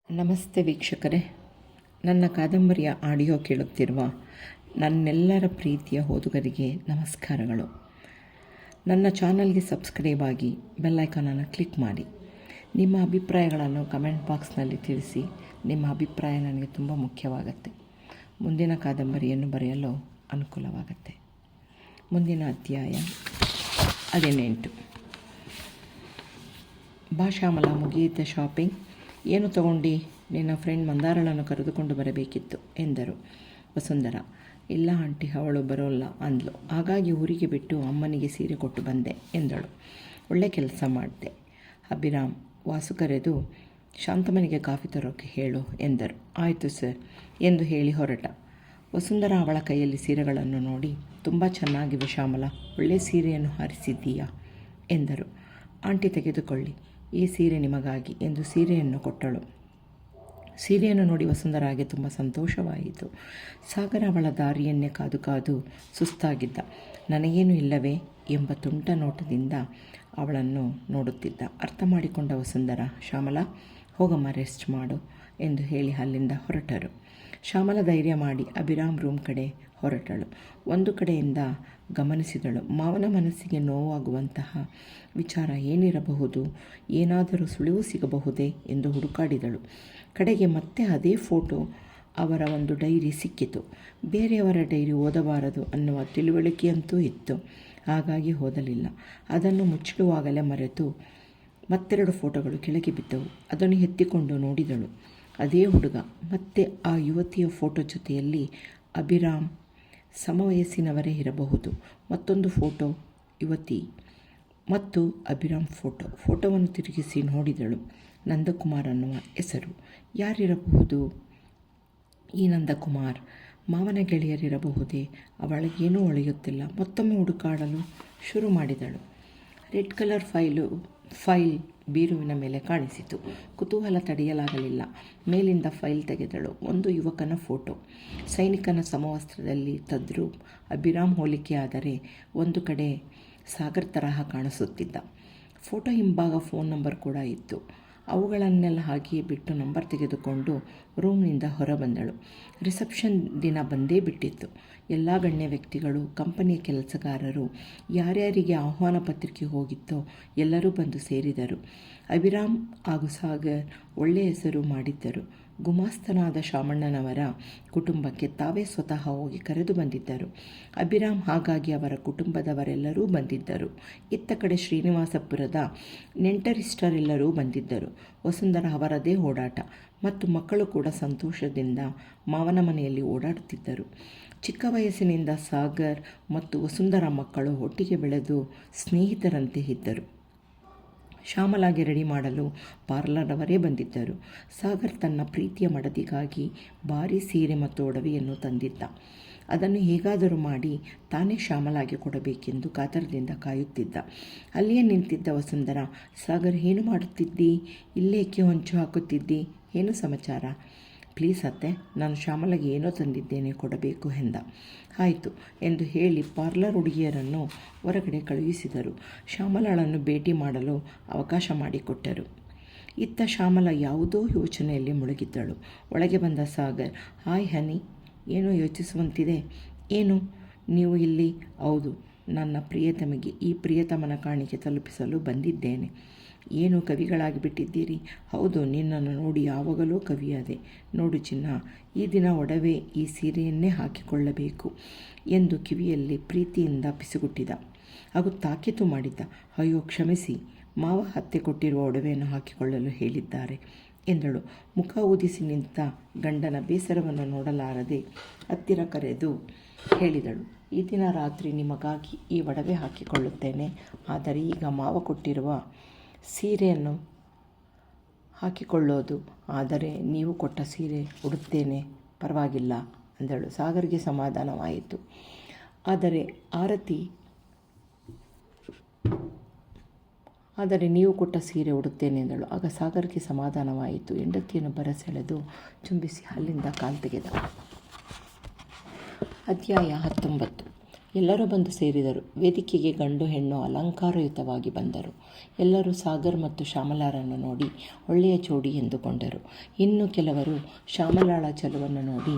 ನಮಸ್ತೆ ವೀಕ್ಷಕರೇ, ನನ್ನ ಕಾದಂಬರಿಯ ಆಡಿಯೋ ಕೇಳುತ್ತಿರುವ ನನ್ನೆಲ್ಲರ ಪ್ರೀತಿಯ ಓದುಗರಿಗೆ ನಮಸ್ಕಾರಗಳು. ನನ್ನ ಚಾನಲ್ಗೆ ಸಬ್ಸ್ಕ್ರೈಬ್ ಆಗಿ ಬೆಲ್ಲೈಕಾನನ್ನು ಕ್ಲಿಕ್ ಮಾಡಿ. ನಿಮ್ಮ ಅಭಿಪ್ರಾಯಗಳನ್ನು ಕಮೆಂಟ್ ಬಾಕ್ಸ್ನಲ್ಲಿ ತಿಳಿಸಿ. ನಿಮ್ಮ ಅಭಿಪ್ರಾಯ ನನಗೆ ತುಂಬ ಮುಖ್ಯವಾಗುತ್ತೆ. ಮುಂದಿನ ಕಾದಂಬರಿಯನ್ನು ಬರೆಯಲು ಅನುಕೂಲವಾಗುತ್ತೆ. ಮುಂದಿನ ಅಧ್ಯಾಯ 18. ಶ್ಯಾಮಲ, ಮುಗಿಯಿತ ಶಾಪಿಂಗ್? ಏನು ತಗೊಂಡು? ನಿನ್ನ ಫ್ರೆಂಡ್ ಮಂದಾರಳನ್ನು ಕರೆದುಕೊಂಡು ಬರಬೇಕಿತ್ತು ಎಂದರು ವಸುಂಧರ. ಇಲ್ಲ ಆಂಟಿ, ಅವಳು ಬರೋಲ್ಲ ಅಂದ್ಲು. ಹಾಗಾಗಿ ಊರಿಗೆ ಬಿಟ್ಟು ಅಮ್ಮನಿಗೆ ಸೀರೆ ಕೊಟ್ಟು ಬಂದೆ ಎಂದಳು. ಒಳ್ಳೆ ಕೆಲಸ ಮಾಡಿದೆ. ಅಭಿರಾಮ್ ವಾಸು ಕರೆದು ಶಾಂತಮ್ಮನಿಗೆ ಕಾಫಿ ತರೋಕ್ಕೆ ಹೇಳು ಎಂದರು. ಆಯಿತು ಸರ್ ಎಂದು ಹೇಳಿ ಹೊರಟ. ವಸುಂಧರ ಅವಳ ಕೈಯಲ್ಲಿ ಸೀರೆಗಳನ್ನು ನೋಡಿ, ತುಂಬ ಚೆನ್ನಾಗಿವೆ ಶ್ಯಾಮಲ, ಒಳ್ಳೆ ಸೀರೆಯನ್ನು ಹಾರಿಸಿದ್ದೀಯಾ ಎಂದರು. ಆಂಟಿ ತೆಗೆದುಕೊಳ್ಳಿ, ಈ ಸೀರೆ ನಿಮಗಾಗಿ ಎಂದು ಸೀರೆಯನ್ನು ಕೊಟ್ಟಳು. ಸೀರೆಯನ್ನು ನೋಡಿ ವಸುಂಧರಾಗೆ ತುಂಬ ಸಂತೋಷವಾಯಿತು. ಸಾಗರ ಅವಳ ದಾರಿಯನ್ನೇ ಕಾದು ಕಾದು ಸುಸ್ತಾಗಿದ್ದ. ನನಗೇನು ಇಲ್ಲವೇ ಎಂಬ ತುಂಟ ನೋಟದಿಂದ ಅವಳನ್ನು ನೋಡುತ್ತಿದ್ದ. ಅರ್ಥ ಮಾಡಿಕೊಂಡ ವಸುಂಧರ, ಶ್ಯಾಮಲ ಹೋಗಮ್ಮ, ರೆಸ್ಟ್ ಮಾಡು ಎಂದು ಹೇಳಿ ಅಲ್ಲಿಂದ ಹೊರಟರು. ಶ್ಯಾಮಲ ಧೈರ್ಯ ಮಾಡಿ ಅಭಿರಾಮ್ ರೂಮ್ ಕಡೆ ಹೊರಟಳು. ಒಂದು ಕಡೆಯಿಂದ ಗಮನಿಸಿದಳು. ಮಾವನ ಮನಸ್ಸಿಗೆ ನೋವಾಗುವಂತಹ ವಿಚಾರ ಏನಿರಬಹುದು, ಏನಾದರೂ ಸುಳಿವು ಸಿಗಬಹುದೇ ಎಂದು ಹುಡುಕಾಡಿದಳು. ಕಡೆಗೆ ಮತ್ತೆ ಅದೇ ಫೋಟೋ, ಅವರ ಒಂದು ಡೈರಿ ಸಿಕ್ಕಿತು. ಬೇರೆಯವರ ಡೈರಿ ಓದಬಾರದು ಅನ್ನುವ ತಿಳುವಳಿಕೆಯಂತೂ ಇತ್ತು. ಹಾಗಾಗಿ ಓದಲಿಲ್ಲ. ಅದನ್ನು ಮುಚ್ಚಿಡುವಾಗಲೇ ಮರೆತು ಮತ್ತೆರಡು ಫೋಟೋಗಳು ಕೆಳಗೆ ಬಿದ್ದವು. ಅದನ್ನು ಎತ್ತಿಕೊಂಡು ನೋಡಿದಳು. ಅದೇ ಹುಡುಗ, ಮತ್ತೆ ಆ ಯುವತಿಯ ಫೋಟೋ ಜೊತೆಯಲ್ಲಿ ಅಭಿರಾಮ್ ಸಮವಯಸ್ಸಿನವರೇ ಇರಬಹುದು. ಮತ್ತೊಂದು ಫೋಟೋ, ಯುವತಿ ಮತ್ತು ಅಭಿರಾಮ್ ಫೋಟೋವನ್ನು ತಿರುಗಿಸಿ ನೋಡಿದಳು. ನಂದಕುಮಾರ್ ಅನ್ನುವ ಹೆಸರು. ಯಾರಿರಬಹುದು ಈ ನಂದಕುಮಾರ್? ಮಾವನ ಗೆಳೆಯರಿರಬಹುದೇ? ಅವಳಿಗೇನೂ ಒಳೆಯುತ್ತಿಲ್ಲ. ಮತ್ತೊಮ್ಮೆ ಹುಡುಕಾಡಲು ಶುರು ಮಾಡಿದಳು. ರೆಡ್ ಕಲರ್ ಫೈಲ್ ಬೀರುವಿನ ಮೇಲೆ ಕಾಣಿಸಿತು. ಕುತೂಹಲ ತಡೆಯಲಾಗಲಿಲ್ಲ. ಮೇಲಿಂದ ಫೈಲ್ ತೆಗೆದಳು. ಒಂದು ಯುವಕನ ಫೋಟೋ, ಸೈನಿಕನ ಸಮವಸ್ತ್ರದಲ್ಲಿ ತದ್ರೂಪ್. ಅಭಿರಾಮ್ ಹೋಲಿಕೆ ಆದರೆ ಒಂದು ಕಡೆ ಸಾಗರ್ ತರಹ ಕಾಣಿಸುತ್ತಿದ್ದ. ಫೋಟೋ ಹಿಂಭಾಗ ಫೋನ್ ನಂಬರ್ ಕೂಡ ಇತ್ತು. ಅವುಗಳನ್ನೆಲ್ಲ ಹಾಗೆಯೇ ಬಿಟ್ಟು ನಂಬರ್ ತೆಗೆದುಕೊಂಡು ರೂಮ್ನಿಂದ ಹೊರಬಂದಳು. ರಿಸೆಪ್ಷನ್ ದಿನ ಬಂದೇ ಬಿಟ್ಟಿತ್ತು. ಎಲ್ಲ ಗಣ್ಯ ವ್ಯಕ್ತಿಗಳು, ಕಂಪನಿಯ ಕೆಲಸಗಾರರು, ಯಾರ್ಯಾರಿಗೆ ಆಹ್ವಾನ ಪತ್ರಿಕೆ ಹೋಗಿತ್ತೋ ಎಲ್ಲರೂ ಬಂದು ಸೇರಿದರು. ಅಭಿರಾಮ್ ಹಾಗೂ ಸಾಗರ್ ಒಳ್ಳೆಯ ಹೆಸರು ಮಾಡಿದ್ದರು. ಗುಮಾಸ್ತನಾದ ಶಾಮಣ್ಣನವರ ಕುಟುಂಬಕ್ಕೆ ತಾವೇ ಸ್ವತಃ ಹೋಗಿ ಕರೆದು ಬಂದಿದ್ದರು. ಅಭಿರಾಮ್ ಹಾಗಾಗಿ ಅವರ ಕುಟುಂಬದವರೆಲ್ಲರೂ ಬಂದಿದ್ದರು. ಇತ್ತ ಕಡೆ ಶ್ರೀನಿವಾಸಪುರದ ನೆಂಟರಿಷ್ಟರೆಲ್ಲರೂ ಬಂದಿದ್ದರು. ವಸುಂಧರ ಅವರದೇ ಓಡಾಟ ಮತ್ತು ಮಕ್ಕಳು ಕೂಡ ಸಂತೋಷದಿಂದ ಮಾವನ ಮನೆಯಲ್ಲಿ ಓಡಾಡುತ್ತಿದ್ದರು. ಚಿಕ್ಕ ವಯಸ್ಸಿನಿಂದ ಸಾಗರ್ ಮತ್ತು ವಸುಂಧರ ಮಕ್ಕಳು ಒಟ್ಟಿಗೆ ಬೆಳೆದು ಸ್ನೇಹಿತರಂತೆ ಇದ್ದರು. ಶ್ಯಾಮಲಾಗೆ ರೆಡಿ ಮಾಡಲು ಪಾರ್ಲರ್ನವರೇ ಬಂದಿದ್ದರು. ಸಾಗರ್ ತನ್ನ ಪ್ರೀತಿಯ ಮಡದಿಗಾಗಿ ಭಾರೀ ಸೀರೆ ಮತ್ತು ಒಡವೆಯನ್ನು ತಂದಿದ್ದ. ಅದನ್ನು ಹೇಗಾದರೂ ಮಾಡಿ ತಾನೇ ಶ್ಯಾಮಲಾಗೆ ಕೊಡಬೇಕೆಂದು ಕಾತರದಿಂದ ಕಾಯುತ್ತಿದ್ದ. ಅಲ್ಲಿಯೇ ನಿಂತಿದ್ದ ವಸುಂಧರ, ಸಾಗರ್ ಏನು ಮಾಡುತ್ತಿದ್ದಿ? ಇಲ್ಲೇಕೆ ಹೊಂಚು ಹಾಕುತ್ತಿದ್ದಿ? ಏನು ಸಮಾಚಾರ? ಪ್ಲೀಸ್ ಅತ್ತೆ, ನಾನು ಶ್ಯಾಮಲಾಗೆ ಏನೋ ತಂದಿದ್ದೇನೆ, ಕೊಡಬೇಕು ಎಂದ. ಆಯಿತು ಎಂದು ಹೇಳಿ ಪಾರ್ಲರ್ ಹುಡುಗಿಯರನ್ನು ಹೊರಗಡೆ ಕಳುಹಿಸಿದರು. ಶ್ಯಾಮಲಾಳನ್ನು ಭೇಟಿ ಮಾಡಲು ಅವಕಾಶ ಮಾಡಿಕೊಟ್ಟರು. ಇತ್ತ ಶ್ಯಾಮಲ ಯಾವುದೋ ಯೋಚನೆಯಲ್ಲಿ ಮುಳುಗಿದ್ದಳು. ಒಳಗೆ ಬಂದ ಸಾಗರ್, ಹಾಯ್ ಹನಿ, ಏನೋ ಯೋಚಿಸುವಂತಿದೆ. ಏನು ನೀವು ಇಲ್ಲಿ? ಹೌದು, ನನ್ನ ಪ್ರಿಯತಮಿಗೆ ಈ ಪ್ರಿಯತಮನ ಕಾಣಿಕೆ ತಲುಪಿಸಲು ಬಂದಿದ್ದೇನೆ. ಏನು ಕವಿಗಳಾಗಿ ಬಿಟ್ಟಿದ್ದೀರಿ? ಹೌದು, ನಿನ್ನನ್ನು ನೋಡಿ ಯಾವಾಗಲೂ ಕವಿಯಾದೆ. ನೋಡು ಚಿನ್ನ, ಈ ದಿನ ಒಡವೆ ಈ ಸೀರೆಯನ್ನೇ ಹಾಕಿಕೊಳ್ಳಬೇಕು ಎಂದು ಕಿವಿಯಲ್ಲಿ ಪ್ರೀತಿಯಿಂದ ಪಿಸುಗುಟ್ಟಿದ. ಹಾಗೂ ತಾಕೀತು ಮಾಡಿದ್ದ. ಅಯ್ಯೋ ಕ್ಷಮಿಸಿ, ಮಾವ ಅತ್ತೆ ಕೊಟ್ಟಿರುವ ಒಡವೆಯನ್ನು ಹಾಕಿಕೊಳ್ಳಲು ಹೇಳಿದ್ದಾರೆ ಎಂದಳು. ಮುಖ ಊದಿಸಿ ನಿಂತ ಗಂಡನ ಬೇಸರವನ್ನು ನೋಡಲಾರದೆ ಹತ್ತಿರ ಕರೆದು ಹೇಳಿದಳು, ಈ ದಿನ ರಾತ್ರಿ ನಿಮಗಾಗಿ ಈ ಒಡವೆ ಹಾಕಿಕೊಳ್ಳುತ್ತೇನೆ. ಆದರೆ ಈಗ ಮಾವ ಕೊಟ್ಟಿರುವ ಸೀರೆಯನ್ನು ಹಾಕಿಕೊಳ್ಳೋದು. ಆದರೆ ನೀವು ಕೊಟ್ಟ ಸೀರೆ ಉಡುತ್ತೇನೆ, ಪರವಾಗಿಲ್ಲ ಅಂದಳು. ಸಾಗರ್ಗೆ ಸಮಾಧಾನವಾಯಿತು. ಆದರೆ ನೀವು ಕೊಟ್ಟ ಸೀರೆ ಉಡುತ್ತೇನೆ ಎಂದಳು. ಆಗ ಸಾಗರ್ಗೆ ಸಮಾಧಾನವಾಯಿತು. ಹೆಂಡತಿಯನ್ನು ಬರಸೆಳೆದು ಚುಂಬಿಸಿ ಅಲ್ಲಿಂದ ಕಾಲು ತೆಗೆದ. ಅಧ್ಯಾಯ 19. ಎಲ್ಲರೂ ಬಂದು ಸೇರಿದರು. ವೇದಿಕೆಗೆ ಗಂಡು ಹೆಣ್ಣು ಅಲಂಕಾರಯುತವಾಗಿ ಬಂದರು. ಎಲ್ಲರೂ ಸಾಗರ್ ಮತ್ತು ಶ್ಯಾಮಲಾರನ್ನು ನೋಡಿ ಒಳ್ಳೆಯ ಜೋಡಿ ಎಂದುಕೊಂಡರು. ಇನ್ನು ಕೆಲವರು ಶ್ಯಾಮಲಾಳ ಚೆಲುವನ್ನು ನೋಡಿ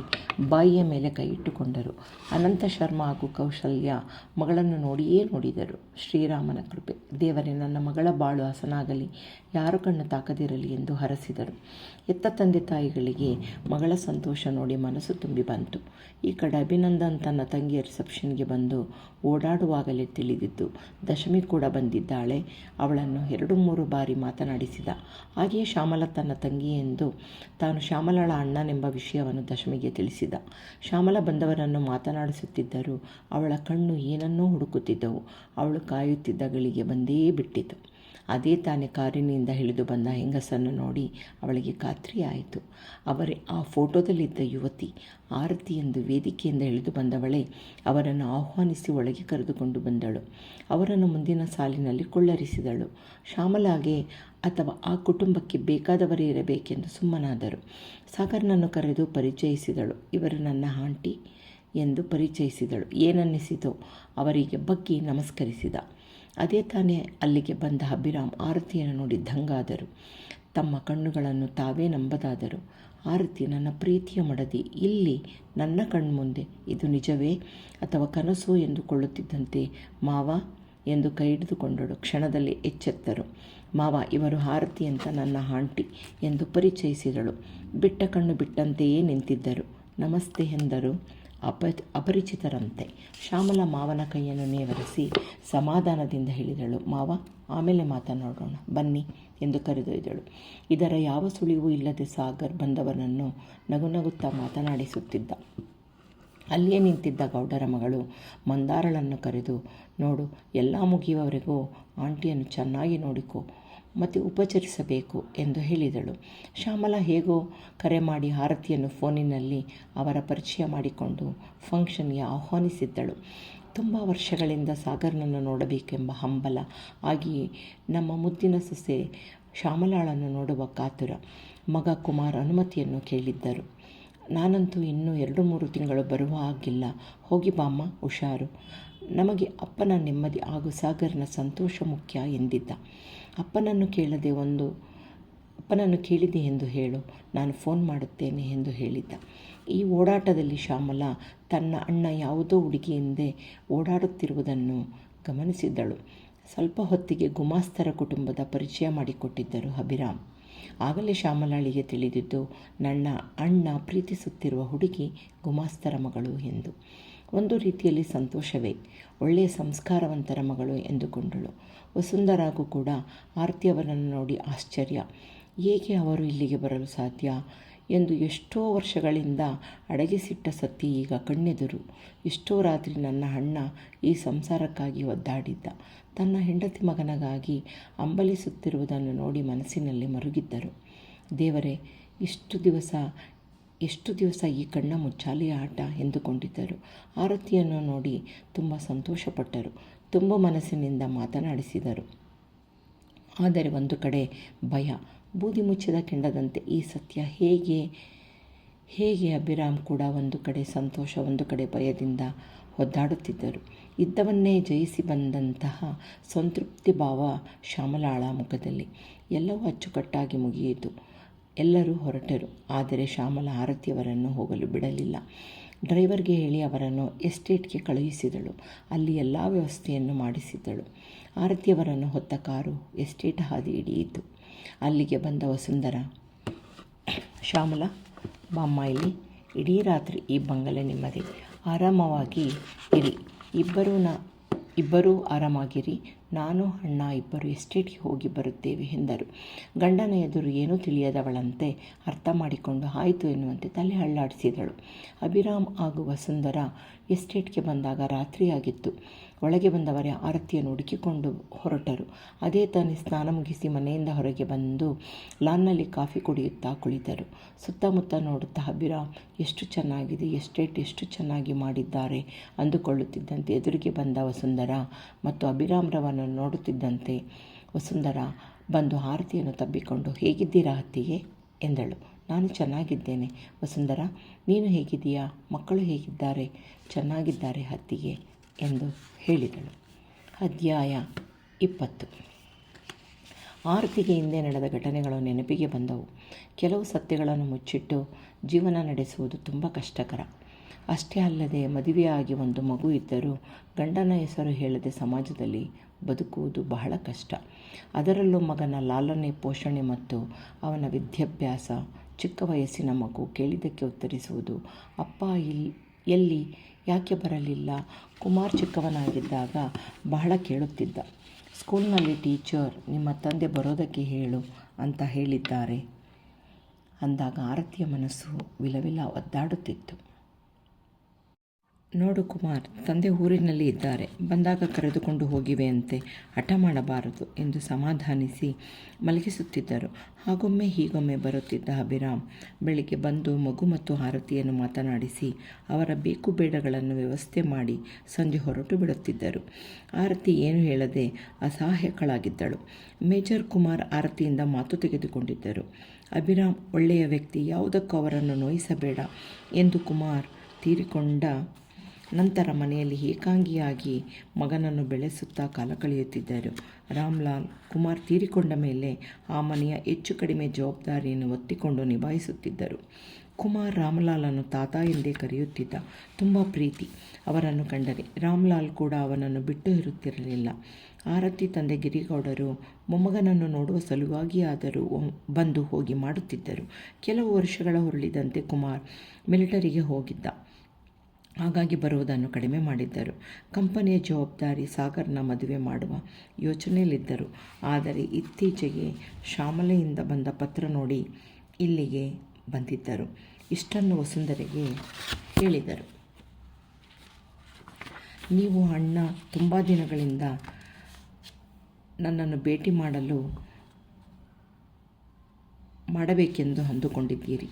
ಬಾಯಿಯ ಮೇಲೆ ಕೈ ಇಟ್ಟುಕೊಂಡರು. ಅನಂತ ಶರ್ಮಾ ಹಾಗೂ ಕೌಶಲ್ಯ ಮಗಳನ್ನು ನೋಡಿಯೇ ನೋಡಿದರು. ಶ್ರೀರಾಮನ ಕೃಪೆ, ದೇವರೇ ನನ್ನ ಮಗಳ ಬಾಳು ಹಸನಾಗಲಿ, ಯಾರ ಕಣ್ಣು ತಾಕದಿರಲಿ ಎಂದು ಹರಸಿದರು. ಎತ್ತ ತಂದೆ ತಾಯಿಗಳಿಗೆ ಮಗಳ ಸಂತೋಷ ನೋಡಿ ಮನಸ್ಸು ತುಂಬಿ ಬಂತು. ಈ ಕಡೆ ಅಭಿನಂದನ್ ತನ್ನ ತಂಗಿಯ ರಿಸೆಪ್ಷನ್ಗೆ ಬಂದು ಓಡಾಡುವಾಗಲೇ ತಿಳಿದಿದ್ದು ದಶಮಿ ಕೂಡ ಬಂದಿದ್ದಾಳೆ. ಅವಳನ್ನು 2-3 ಬಾರಿ ಮಾತನಾಡಿಸಿದ. ಹಾಗೆಯೇ ಶ್ಯಾಮಲ ತನ್ನ ತಂಗಿ ಎಂದು ತಾನು ಶ್ಯಾಮಲಾಳ ಅಣ್ಣನೆಂಬ ವಿಷಯವನ್ನು ದಶಮಿಗೆ ತಿಳಿಸಿದ. ಶ್ಯಾಮಲ ಬಂದವರನ್ನು ಮಾತನಾಡಿಸುತ್ತಿದ್ದರೂ ಅವಳ ಕಣ್ಣು ಏನನ್ನೋ ಹುಡುಕುತ್ತಿದ್ದವು. ಅವಳು ಕಾಯುತ್ತಿದ್ದ ಗಳಿಗೆ ಬಂದೇ ಬಿಟ್ಟಿತು. ಅದೇ ತಾನೇ ಕಾರಿನಿಂದ ಇಳಿದು ಬಂದ ಹೆಂಗಸನ್ನು ನೋಡಿ ಅವಳಿಗೆ ಖಾತ್ರಿಯಾಯಿತು. ಅವರೇ ಆ ಫೋಟೋದಲ್ಲಿದ್ದ ಯುವತಿ ಆರತಿ ಎಂದು. ವೇದಿಕೆಯಿಂದ ಇಳಿದು ಬಂದವಳೇ ಅವರನ್ನು ಆಹ್ವಾನಿಸಿ ಒಳಗೆ ಕರೆದುಕೊಂಡು ಬಂದಳು. ಅವರನ್ನು ಮುಂದಿನ ಸಾಲಿನಲ್ಲಿ ಕೊಳ್ಳರಿಸಿದಳು. ಶ್ಯಾಮಲಾಗೆ ಅಥವಾ ಆ ಕುಟುಂಬಕ್ಕೆ ಬೇಕಾದವರೇ ಇರಬೇಕೆಂದು ಸುಮ್ಮನಾದರು. ಸಾಗರ್ನನ್ನು ಕರೆದು ಪರಿಚಯಿಸಿದಳು. ಇವರು ನನ್ನ ಆಂಟಿ ಎಂದು ಪರಿಚಯಿಸಿದಳು. ಏನನ್ನಿಸಿತೋ ಅವರಿಗೆ ಬಗ್ಗಿ ನಮಸ್ಕರಿಸಿದ. ಅದೇ ತಾನೇ ಅಲ್ಲಿಗೆ ಬಂದ ಅಭಿರಾಮ್ ಆರತಿಯನ್ನು ನೋಡಿ ದಂಗಾದರು. ತಮ್ಮ ಕಣ್ಣುಗಳನ್ನು ತಾವೇ ನಂಬದಾದರು. ಆರತಿ, ನನ್ನ ಪ್ರೀತಿಯ ಮಡದಿ, ಇಲ್ಲಿ ನನ್ನ ಕಣ್ಮುಂದೆ, ಇದು ನಿಜವೇ ಅಥವಾ ಕನಸು ಎಂದುಕೊಳ್ಳುತ್ತಿದ್ದಂತೆ ಮಾವ ಎಂದು ಕೈ ಹಿಡಿದುಕೊಂಡಳು. ಕ್ಷಣದಲ್ಲಿ ಎಚ್ಚೆತ್ತರು. ಮಾವ, ಇವರು ಆರತಿ ಅಂತ ನನ್ನ ಆಂಟಿ ಎಂದು ಪರಿಚಯಿಸಿದಳು. ಬಿಟ್ಟ ಕಣ್ಣು ಬಿಟ್ಟಂತೆಯೇ ನಿಂತಿದ್ದರು. ನಮಸ್ತೆ ಎಂದರು. ಅಪರಿಚಿತರಂತೆ. ಶ್ಯಾಮಲ ಮಾವನ ಕೈಯನ್ನು ನೇವರಿಸಿ ಸಮಾಧಾನದಿಂದ ಹೇಳಿದಳು. ಮಾವ, ಆಮೇಲೆ ಮಾತನಾಡೋಣ ಬನ್ನಿ ಎಂದು ಕರೆದೊಯ್ದಳು. ಇದರ ಯಾವ ಸುಳಿವೂ ಇಲ್ಲದೆ ಸಾಗರ್ ಬಂದವನನ್ನು ನಗುನಗುತ್ತಾ ಮಾತನಾಡಿಸುತ್ತಿದ್ದ. ಅಲ್ಲಿಯೇ ನಿಂತಿದ್ದ ಗೌಡರ ಮಗಳು ಮಂದಾರಳನ್ನು ಕರೆದು, ನೋಡು, ಎಲ್ಲ ಮುಗಿಯುವವರೆಗೂ ಆಂಟಿಯನ್ನು ಚೆನ್ನಾಗಿ ನೋಡಿಕೊ ಮತ್ತು ಉಪಚರಿಸಬೇಕು ಎಂದು ಹೇಳಿದಳು. ಶ್ಯಾಮಲ ಹೇಗೋ ಕರೆ ಮಾಡಿ ಆರತಿಯನ್ನು ಫೋನಿನಲ್ಲಿ ಅವರ ಪರಿಚಯ ಮಾಡಿಕೊಂಡು ಫಂಕ್ಷನ್ಗೆ ಆಹ್ವಾನಿಸಿದ್ದಳು. ತುಂಬ ವರ್ಷಗಳಿಂದ ಸಾಗರ್ನನ್ನು ನೋಡಬೇಕೆಂಬ ಹಂಬಲ, ಹಾಗೆಯೇ ನಮ್ಮ ಮುದ್ದಿನ ಸೊಸೆ ಶ್ಯಾಮಲಾಳನ್ನು ನೋಡುವ ಕಾತುರ. ಮಗ ಕುಮಾರ್ ಅನುಮತಿಯನ್ನು ಕೇಳಿದ್ದರು. ನಾನಂತೂ ಇನ್ನೂ 2-3 ತಿಂಗಳು ಬರುವ ಹಾಗಿಲ್ಲ, ಹೋಗಿ ಬಾಮ್ಮ, ಹುಷಾರು. ನಮಗೆ ಅಪ್ಪನ ನೆಮ್ಮದಿ ಹಾಗೂ ಸಾಗರ್ನ ಸಂತೋಷ ಮುಖ್ಯ ಎಂದಿದ್ದ. ಅಪ್ಪನನ್ನು ಕೇಳಿದೆ ಎಂದು ಹೇಳು, ನಾನು ಫೋನ್ ಮಾಡುತ್ತೇನೆ ಎಂದು ಹೇಳಿದ್ದ. ಈ ಓಡಾಟದಲ್ಲಿ ಶ್ಯಾಮಲ ತನ್ನ ಅಣ್ಣ ಯಾವುದೋ ಹುಡುಗಿಯಿಂದೆ ಓಡಾಡುತ್ತಿರುವುದನ್ನು ಗಮನಿಸಿದ್ದಳು. ಸ್ವಲ್ಪ ಹೊತ್ತಿಗೆ ಗುಮಾಸ್ತರ ಕುಟುಂಬದ ಪರಿಚಯ ಮಾಡಿಕೊಟ್ಟಿದ್ದರು ಅಭಿರಾಮ್. ಆಗಲೇ ಶ್ಯಾಮಲಾಳಿಗೆ ತಿಳಿದಿದ್ದು ನನ್ನ ಅಣ್ಣ ಪ್ರೀತಿಸುತ್ತಿರುವ ಹುಡುಗಿ ಗುಮಾಸ್ತರ ಮಗಳು ಎಂದು. ಒಂದು ರೀತಿಯಲ್ಲಿ ಸಂತೋಷವೇ, ಒಳ್ಳೆಯ ಸಂಸ್ಕಾರವಂತರ ಮಗಳು ಎಂದುಕೊಂಡಳು. ವಸುಂಧರಾಗೂ ಕೂಡ ಆರತಿಯವರನ್ನು ನೋಡಿ ಆಶ್ಚರ್ಯ. ಹೇಗೆ ಅವರು ಇಲ್ಲಿಗೆ ಬರಲು ಸಾಧ್ಯ ಎಂದು ಎಷ್ಟೋ ವರ್ಷಗಳಿಂದ ಅಡಗಿಸಿಟ್ಟ ಸತ್ಯ ಈಗ ಕಣ್ಣೆದುರು. ಎಷ್ಟೋ ರಾತ್ರಿ ನನ್ನ ಅಣ್ಣ ಈ ಸಂಸಾರಕ್ಕಾಗಿ ಒದ್ದಾಡಿದ್ದ. ತನ್ನ ಹೆಂಡತಿ ಮಗನಿಗಾಗಿ ಹಂಬಲಿಸುತ್ತಿರುವುದನ್ನು ನೋಡಿ ಮನಸ್ಸಿನಲ್ಲಿ ಮರುಗಿದ್ದರು. ದೇವರೇ, ಎಷ್ಟು ದಿವಸ ಈ ಕಣ್ಣ ಮುಚ್ಚಾಲೆಯ ಆಟ ಎಂದುಕೊಂಡಿದ್ದರು. ಆರತಿಯನ್ನು ನೋಡಿ ತುಂಬ ಸಂತೋಷಪಟ್ಟರು. ತುಂಬ ಮನಸ್ಸಿನಿಂದ ಮಾತನಾಡಿಸಿದರು. ಆದರೆ ಒಂದು ಕಡೆ ಭಯ, ಬೂದಿ ಮುಚ್ಚಿದ ಕೆಂಡದಂತೆ ಈ ಸತ್ಯ ಹೇಗೆ ಅಭಿರಾಮ್ ಕೂಡ ಒಂದು ಕಡೆ ಸಂತೋಷ, ಒಂದು ಕಡೆ ಭಯದಿಂದ ಒದ್ದಾಡುತ್ತಿದ್ದರು. ಇದ್ದವನ್ನೇ ಜಯಿಸಿ ಬಂದಂತಹ ಸಂತೃಪ್ತಿ ಭಾವ ಶ್ಯಾಮಲಾಳ ಮುಖದಲ್ಲಿ. ಎಲ್ಲವೂ ಅಚ್ಚುಕಟ್ಟಾಗಿ ಮುಗಿಯಿತು. ಎಲ್ಲರೂ ಹೊರಟರು. ಆದರೆ ಶ್ಯಾಮಲ ಆರತಿಯವರನ್ನು ಹೋಗಲು ಬಿಡಲಿಲ್ಲ. ಡ್ರೈವರ್ಗೆ ಹೇಳಿ ಅವರನ್ನು ಎಸ್ಟೇಟ್ಗೆ ಕಳುಹಿಸಿದಳು. ಅಲ್ಲಿ ಎಲ್ಲ ವ್ಯವಸ್ಥೆಯನ್ನು ಮಾಡಿಸಿದ್ದಳು. ಆರತಿಯವರನ್ನು ಹೊತ್ತ ಕಾರು ಎಸ್ಟೇಟ್ ಹಾದಿ ಹಿಡಿಯಿತು. ಅಲ್ಲಿಗೆ ಬಂದ ವಸುಂಧರ, ಶ್ಯಾಮಲ, ಬಾಮ್ಮ ಇಲ್ಲಿ, ಇಡೀ ರಾತ್ರಿ ಈ ಬಂಗಲೆ ನಿಮ್ಮದೇ, ಆರಾಮವಾಗಿ ಇರಿ, ಇಬ್ಬರೂ ಆರಾಮಾಗಿರಿ, ನಾನು ಅಣ್ಣ ಇಬ್ಬರು ಎಸ್ಟೇಟ್ಗೆ ಹೋಗಿ ಬರುತ್ತೇವೆ ಎಂದರು. ಗಂಡನ ಎದುರು ಏನೂ ತಿಳಿಯದವಳಂತೆ ಅರ್ಥ ಮಾಡಿಕೊಂಡು ಆಯಿತು ಎನ್ನುವಂತೆ ತಲೆ ಅಲ್ಲಾಡಿಸಿದಳು. ಅಭಿರಾಮ್ ಹಾಗೂ ವಸುಂಧರ ಎಸ್ಟೇಟ್ಗೆ ಬಂದಾಗ ರಾತ್ರಿಯಾಗಿತ್ತು. ಒಳಗೆ ಬಂದವರೇ ಆರತಿಯನ್ನು ಹುಡುಕಿಕೊಂಡು ಹೊರಟರು. ಅದೇ ತಾನೇ ಸ್ನಾನ ಮುಗಿಸಿ ಮನೆಯಿಂದ ಹೊರಗೆ ಬಂದು ಲಾನ್ನಲ್ಲಿ ಕಾಫಿ ಕುಡಿಯುತ್ತಾ ಕುಳಿತರು. ಸುತ್ತಮುತ್ತ ನೋಡುತ್ತಾ ಅಭಿರಾಮ್ ಎಷ್ಟು ಚೆನ್ನಾಗಿದೆ, ಎಸ್ಟೇಟ್ ಎಷ್ಟು ಚೆನ್ನಾಗಿ ಮಾಡಿದ್ದಾರೆ ಅಂದುಕೊಳ್ಳುತ್ತಿದ್ದಂತೆ ಎದುರಿಗೆ ಬಂದ ವಸುಂಧರ ಮತ್ತು ಅಭಿರಾಮ್ರವನ್ನು ನೋಡುತ್ತಿದ್ದಂತೆ ವಸುಂಧರ ಬಂದು ಆರತಿಯನ್ನು ತಬ್ಬಿಕೊಂಡು, ಹೇಗಿದ್ದೀರಾ ಅತ್ತಿಗೆ ಎಂದಳು. ನಾನು ಚೆನ್ನಾಗಿದ್ದೇನೆ ವಸುಂಧರ, ನೀನು ಹೇಗಿದ್ದೀಯಾ? ಮಕ್ಕಳು ಹೇಗಿದ್ದಾರೆ? ಚೆನ್ನಾಗಿದ್ದಾರೆ ಅತ್ತಿಗೆ ಎಂದು ಹೇಳಿದಳು. ಅಧ್ಯಾಯ 20. ಆರತಿಗೆ ಹಿಂದೆ ನಡೆದ ಘಟನೆಗಳು ನೆನಪಿಗೆ ಬಂದವು. ಕೆಲವು ಸತ್ಯಗಳನ್ನು ಮುಚ್ಚಿಟ್ಟು ಜೀವನ ನಡೆಸುವುದು ತುಂಬ ಕಷ್ಟಕರ. ಅಷ್ಟೇ ಅಲ್ಲದೆ ಮದುವೆಯಾಗಿ ಒಂದು ಮಗು ಇದ್ದರೂ ಗಂಡನ ಹೆಸರು ಹೇಳದೆ ಸಮಾಜದಲ್ಲಿ ಬದುಕುವುದು ಬಹಳ ಕಷ್ಟ. ಅದರಲ್ಲೂ ಮಗನ ಲಾಲನೆ, ಪೋಷಣೆ ಮತ್ತು ಅವನ ವಿದ್ಯಾಭ್ಯಾಸ. ಚಿಕ್ಕ ವಯಸ್ಸಿನ ಮಗು ಕೇಳಿದ್ದಕ್ಕೆ ಉತ್ತರಿಸುವುದು, ಅಪ್ಪ ಎಲ್ಲಿ, ಯಾಕೆ ಬರಲಿಲ್ಲ. ಕುಮಾರ್ ಚಿಕ್ಕವನಾಗಿದ್ದಾಗ ಬಹಳ ಕೇಳುತ್ತಿದ್ದ. ಸ್ಕೂಲ್ನಲ್ಲಿ ಟೀಚರ್, ನಿಮ್ಮ ತಂದೆ ಬರೋದಕ್ಕೆ ಹೇಳು ಅಂತ ಹೇಳಿದ್ದಾರೆ ಅಂದಾಗ ಆರತಿಯ ಮನಸ್ಸು ವಿಲವಿಲ ಒದ್ದಾಡುತ್ತಿತ್ತು. ನೋಡು ಕುಮಾರ್, ತಂದೆ ಊರಿನಲ್ಲಿ ಇದ್ದಾರೆ, ಬಂದಾಗ ಕರೆದುಕೊಂಡು ಹೋಗಿವೆಯಂತೆ, ಹಠ ಮಾಡಬಾರದು ಎಂದು ಸಮಾಧಾನಿಸಿ ಮಲಗಿಸುತ್ತಿದ್ದರು. ಹಾಗೊಮ್ಮೆ ಹೀಗೊಮ್ಮೆ ಬರುತ್ತಿದ್ದ ಅಭಿರಾಮ್ ಬೆಳಿಗ್ಗೆ ಬಂದು ಮಗು ಮತ್ತು ಆರತಿಯನ್ನು ಮಾತನಾಡಿಸಿ ಅವರ ಬೇಕು ಬೇಡಗಳನ್ನು ವ್ಯವಸ್ಥೆ ಮಾಡಿ ಸಂಜೆ ಹೊರಟು ಬಿಡುತ್ತಿದ್ದರು. ಆರತಿ ಏನು ಹೇಳದೆ ಅಸಹಾಯಕಳಾಗಿದ್ದಳು. ಮೇಜರ್ ಕುಮಾರ್ ಆರತಿಯಿಂದ ಮಾತು ತೆಗೆದುಕೊಂಡಿದ್ದರು. ಅಭಿರಾಮ್ ಒಳ್ಳೆಯ ವ್ಯಕ್ತಿ, ಯಾವುದಕ್ಕೂ ಅವರನ್ನು ನೋಯಿಸಬೇಡ ಎಂದು. ಕುಮಾರ್ ತೀರಿಕೊಂಡ ನಂತರ ಮನೆಯಲ್ಲಿ ಏಕಾಂಗಿಯಾಗಿ ಮಗನನ್ನು ಬೆಳೆಸುತ್ತಾ ಕಾಲ ಕಳೆಯುತ್ತಿದ್ದರು. ರಾಮ್ಲಾಲ್ ಕುಮಾರ್ ತೀರಿಕೊಂಡ ಮೇಲೆ ಆ ಮನೆಯ ಹೆಚ್ಚು ಕಡಿಮೆ ಜವಾಬ್ದಾರಿಯನ್ನು ಒತ್ತಿಕೊಂಡು ನಿಭಾಯಿಸುತ್ತಿದ್ದರು. ಕುಮಾರ್ ರಾಮಲಾಲನ್ನು ತಾತ ಎಂದೇ ಕರೆಯುತ್ತಿದ್ದ. ತುಂಬ ಪ್ರೀತಿ ಅವರನ್ನು ಕಂಡರೆ. ರಾಮ್ಲಾಲ್ ಕೂಡ ಅವನನ್ನು ಬಿಟ್ಟು ಇರುತ್ತಿರಲಿಲ್ಲ. ಆರತಿ ತಂದೆ ಗಿರಿಗೌಡರು ಮೊಮ್ಮಗನನ್ನು ನೋಡುವ ಸಲುವಾಗಿಯಾದರೂ ಬಂದು ಹೋಗಿ ಮಾಡುತ್ತಿದ್ದರು. ಕೆಲವು ವರ್ಷಗಳ ಹೊರಳಿದಂತೆ ಕುಮಾರ್ ಮಿಲಿಟರಿಗೆ ಹೋಗಿದ್ದ. ಹಾಗಾಗಿ ಬರುವುದನ್ನು ಕಡಿಮೆ ಮಾಡಿದ್ದರು. ಕಂಪನಿಯ ಜವಾಬ್ದಾರಿ, ಸಾಗರ್ನ ಮದುವೆ ಮಾಡುವ ಯೋಚನೆಯಲ್ಲಿದ್ದರು. ಆದರೆ ಇತ್ತೀಚೆಗೆ ಶ್ಯಾಮಲೆಯಿಂದ ಬಂದ ಪತ್ರ ನೋಡಿ ಇಲ್ಲಿಗೆ ಬಂದಿದ್ದರು. ಇಷ್ಟನ್ನು ವಸುಂಧರೆಗೆ ಹೇಳಿದರು. ನೀವು ಅಣ್ಣ ತುಂಬ ದಿನಗಳಿಂದ ನನ್ನನ್ನು ಭೇಟಿ ಮಾಡಬೇಕೆಂದು ಅಂದುಕೊಂಡಿದ್ದೀರಿ,